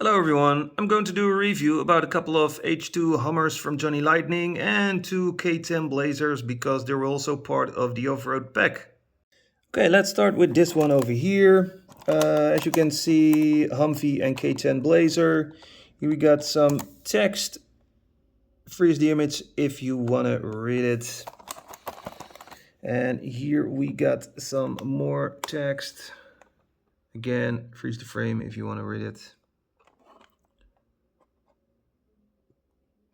Hello everyone, I'm going to do a review about a couple of H2 Hummers from Johnny Lightning and two K10 Blazers because they were also part of the off-road pack. Okay, let's start with this one over here. As you can see, Humvee and K10 Blazer. Here we got some text. Freeze the image if you want to read it. And here we got some more text. Again, freeze the frame if you want to read it.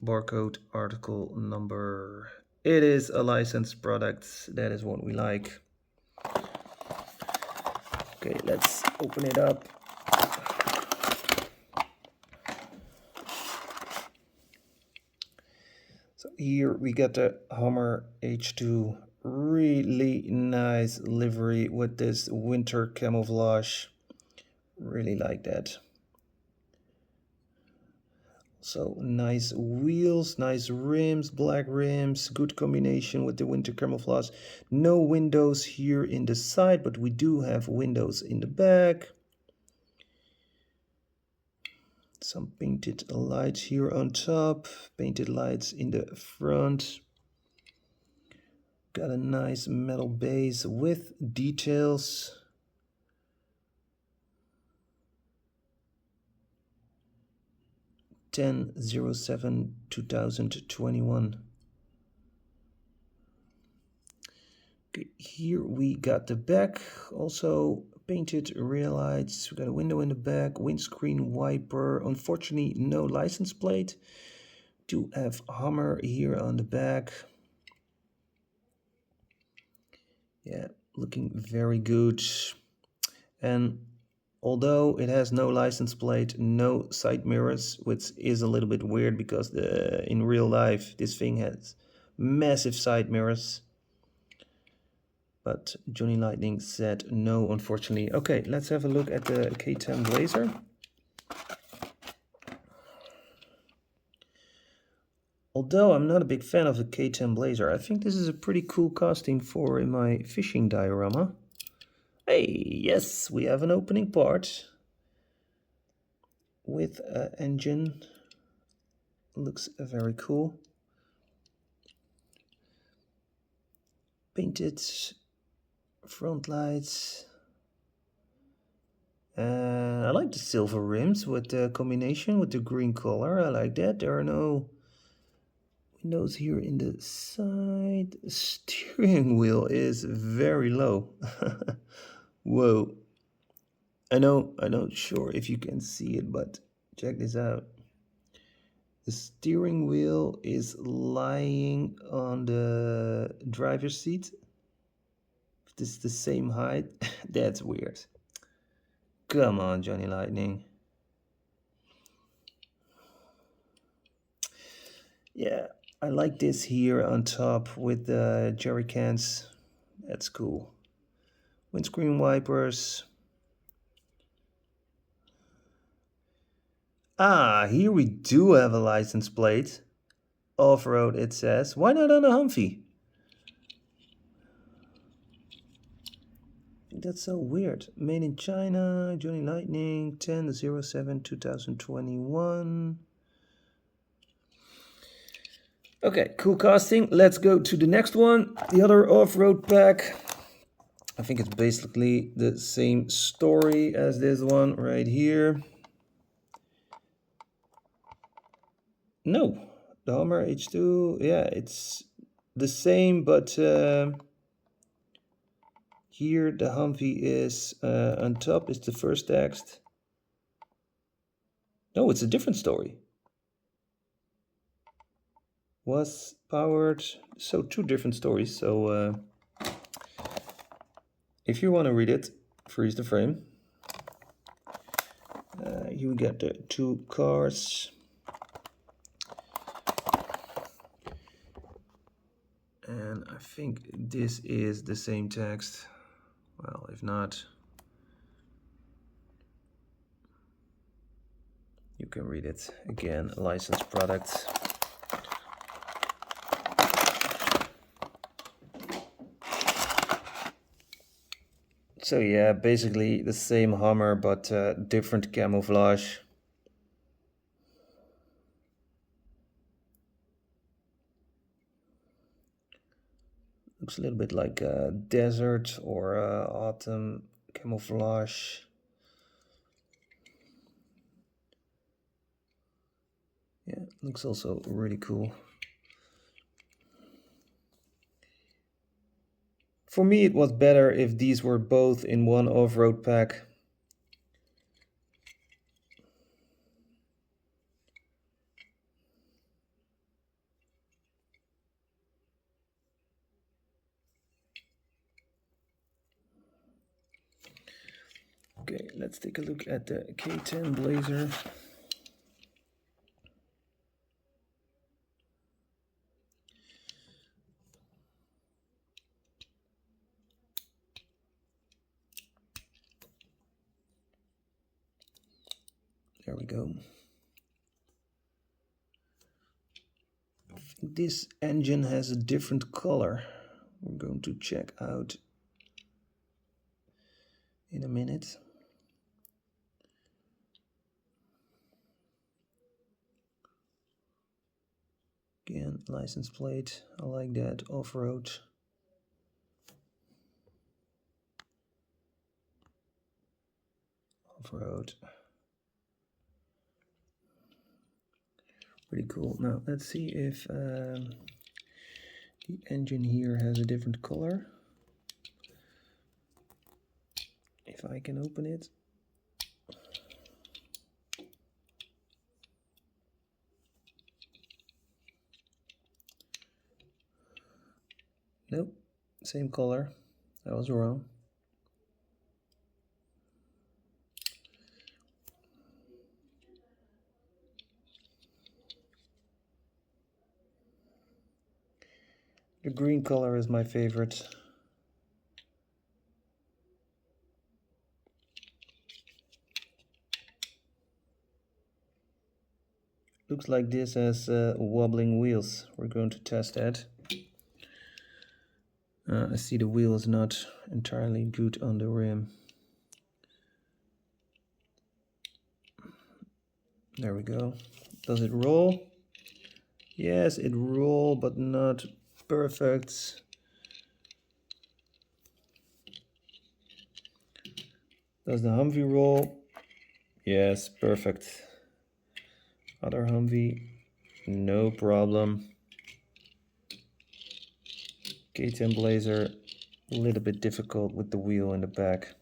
Barcode article number. It is a licensed product. That is what we like. Okay, let's open it up. So here we got the Hummer H2. Really nice livery with this winter camouflage. Really like that. So nice wheels, nice rims, black rims, good combination with the winter camouflage. No windows here in the side, but we do have windows in the back. Some painted lights here on top, painted lights in the front. Got a nice metal base with details. (10/07/2021). Okay, here we got the back, also painted rear lights. We got a window in the back, windscreen wiper. Unfortunately, no license plate. Do have Hummer here on the back. Yeah, looking very good. And although it has no license plate, no side mirrors, which is a little bit weird because in real life this thing has massive side mirrors. But Johnny Lightning said no, unfortunately. Okay, let's have a look at the K10 Blazer. Although I'm not a big fan of the K10 Blazer, I think this is a pretty cool casting for in my fishing diorama. Hey, yes, we have an opening part with an engine. Looks very cool. Painted front lights. I like the silver rims with the combination with the green color. I like that. There are no windows here in the side. Steering wheel is very low. Whoa. I'm not sure if you can see it, but check this out. The steering wheel is lying on the driver's seat. If this is the same height, that's weird. Come on, Johnny Lightning. Yeah, I like this here on top with the jerry cans. That's cool. Windscreen wipers. Ah, here we do have a license plate. Off-road, it says. Why not on a Humvee? That's so weird. Made in China, Johnny Lightning, 10/07/2021. Okay, cool casting. Let's go to the next one. The other off-road pack. I think it's basically the same story as this one right here. No, the Hummer H2, yeah, it's the same, but here the Humvee is on top is the first text. No, it's a different story. Was powered, so two different stories. So if you want to read it, freeze the frame. You get the two cars. And I think this is the same text. Well, if not, you can read it. Again, licensed product. So yeah, basically the same Hummer, but different camouflage. Looks a little bit like a desert or autumn camouflage. Yeah, looks also really cool. For me, it was better if these were both in one off-road pack. Okay, let's take a look at the K10 Blazer. There we go. This engine has a different color. We're going to check out in a minute. Again, license plate. I like that. Off-road. Off-road. Pretty cool. Now let's see if the engine here has a different color. If I can open it. Nope, same color. I was wrong. The green color is my favorite. Looks like this has wobbling wheels. We're going to test that. I see the wheel is not entirely good on the rim. There we go. Does it roll? Yes, it roll, but not perfect. Does the Humvee roll? Yes, perfect. Other Humvee, no problem. K10 Blazer, a little bit difficult with the wheel in the back.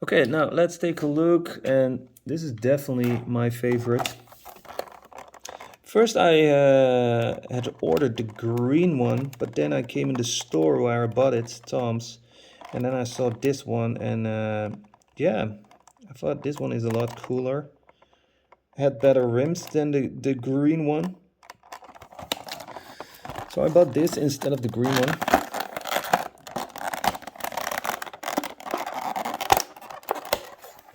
Okay, now let's take a look, and this is definitely my favorite. First I had ordered the green one, but then I came in the store where I bought it, Tom's, and then I saw this one, and yeah, I thought this one is a lot cooler. Had better rims than the green one. So I bought this instead of the green one.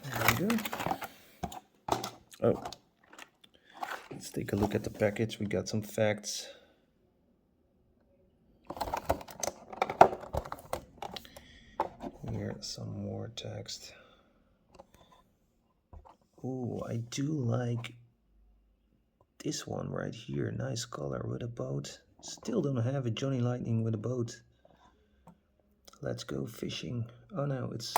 There we go. Oh, let's take a look at the package. We got some facts. Here, some more text. Oh, I do like this one right here. Nice color with a boat. Still don't have a Johnny Lightning with a boat. Let's go fishing. Oh no, it's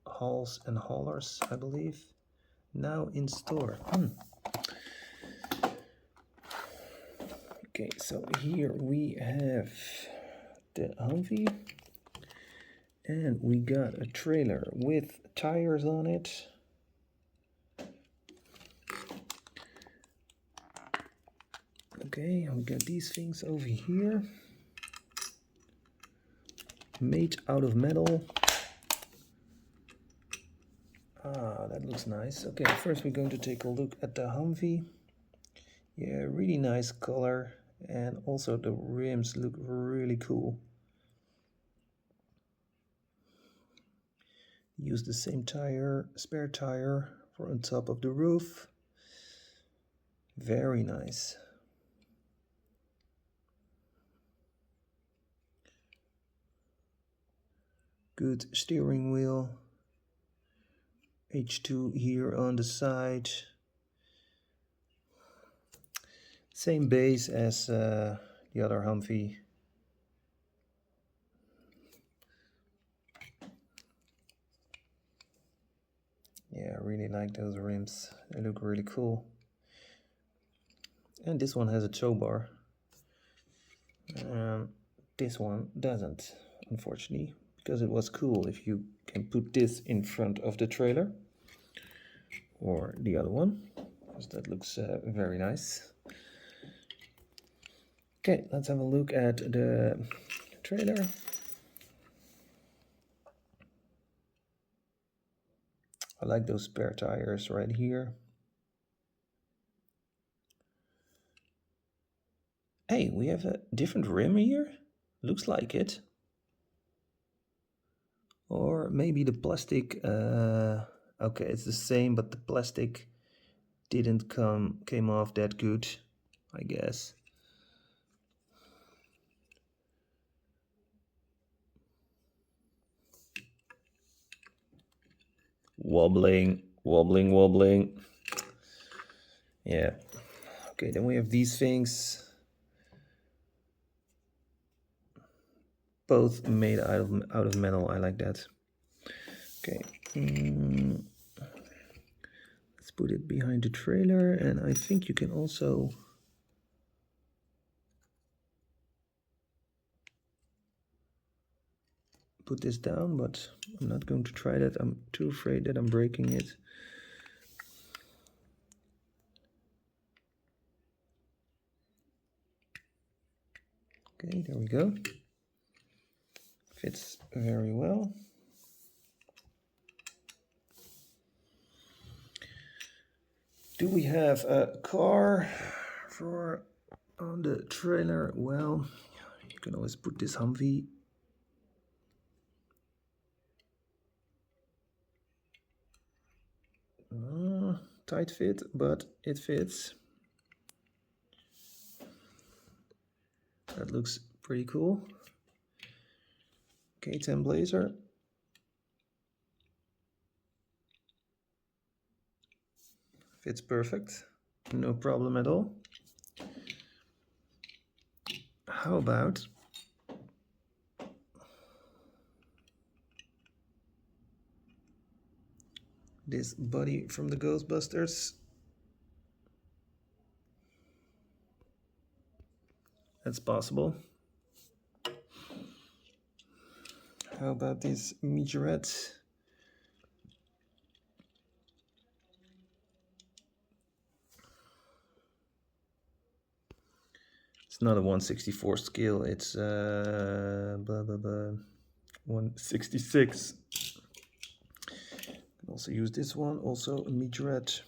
Hauls and Haulers, I believe. Now in store. Okay, so here we have the Humvee. And we got a trailer with tires on it. Okay, we got these things over here. Made out of metal. Ah, that looks nice. Okay, first we're going to take a look at the Humvee. Yeah, really nice color. And also the rims look really cool. Use the same tire, spare tire for on top of the roof. Very nice. Good steering wheel. H2 here on the side. Same base as the other Humvee. Yeah, I really like those rims. They look really cool. And this one has a tow bar. This one doesn't, unfortunately, because it was cool if you can put this in front of the trailer or the other one, because that looks very nice. Okay, let's have a look at the trailer. I like those spare tires right here. Hey, we have a different rim here. Looks like it. Or maybe the plastic, okay, it's the same, but the plastic didn't came off that good, I guess. Wobbling, wobbling, wobbling. Yeah. Okay, then we have these things. Both made out of metal. I like that. Okay. Let's put it behind the trailer, and I think you can also put this down, but I'm not going to try that. I'm too afraid that I'm breaking it. Okay, there we go. Fits very well. Do we have a car for on the trailer? Well, you can always put this Humvee. Tight fit, but it fits. That looks pretty cool. K10 Blazer. Fits perfect. No problem at all. How about this body from the Ghostbusters? That's possible. How about this meteorette? It's not a 164 scale, it's 166. Can also use this one, also a meteorette.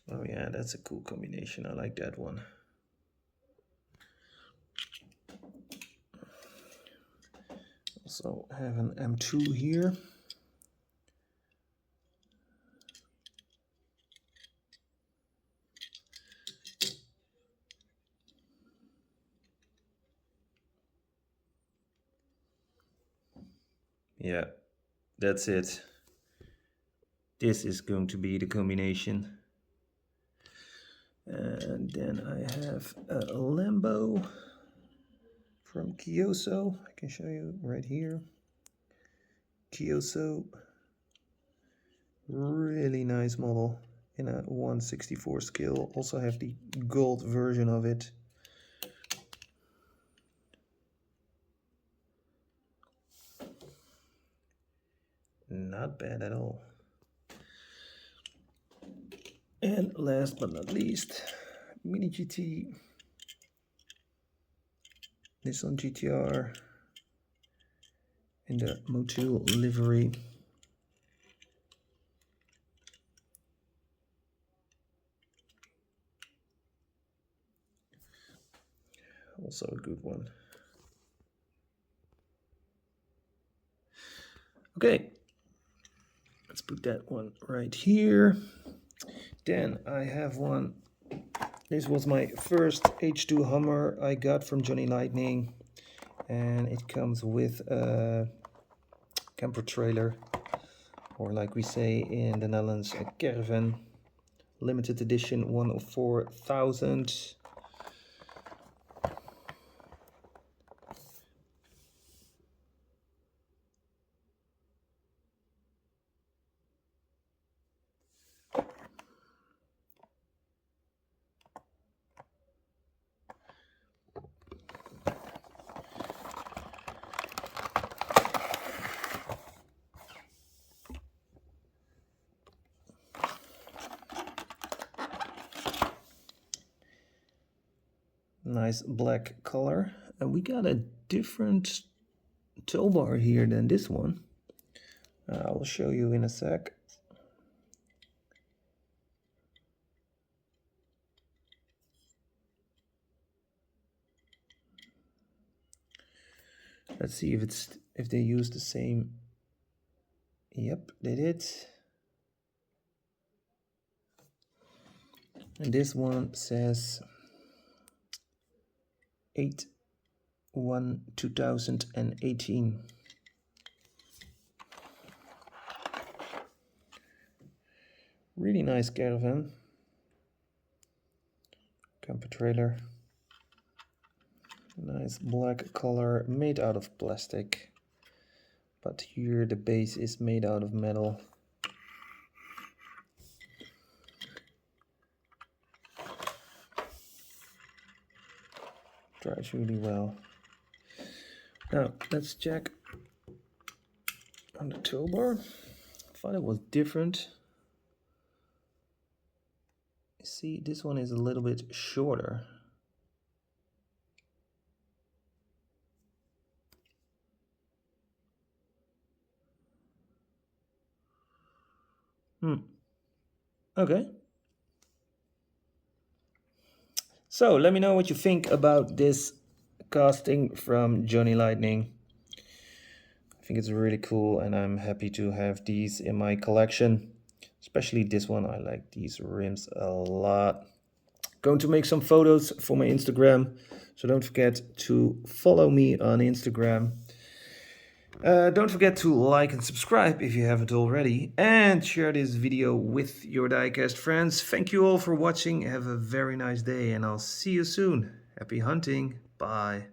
Oh yeah, that's a cool combination. I like that one. Also have an M2 here. Yeah, that's it. This is going to be the combination. And then I have a Lambo from Kyoso. I can show you right here. Kyoso. Really nice model in a 164 scale. Also have the gold version of it. Not bad at all. And last but not least, Mini GT, Nissan GTR in the Motul livery. Also a good one. Okay, let's put that one right here. Then I have one. This was my first H2 Hummer I got from Johnny Lightning, and it comes with a camper trailer, or like we say in the Netherlands, a caravan, limited edition, 1 of 4,000. Nice black color. And we got a different tow bar here than this one. I will show you in a sec. Let's see if they use the same. Yep, they did. And this one says 8/1/2018. Really nice caravan. Camper trailer. Nice black color, made out of plastic. But here the base is made out of metal. Drives really well. Now let's check on the tow bar. I thought it was different. See, this one is a little bit shorter. Okay. So let me know what you think about this casting from Johnny Lightning. I think it's really cool and I'm happy to have these in my collection. Especially this one, I like these rims a lot. Going to make some photos for my Instagram, so don't forget to follow me on Instagram. Don't forget to like and subscribe if you haven't already, and share this video with your diecast friends. Thank you all for watching. Have a very nice day, and I'll see you soon. Happy hunting. Bye.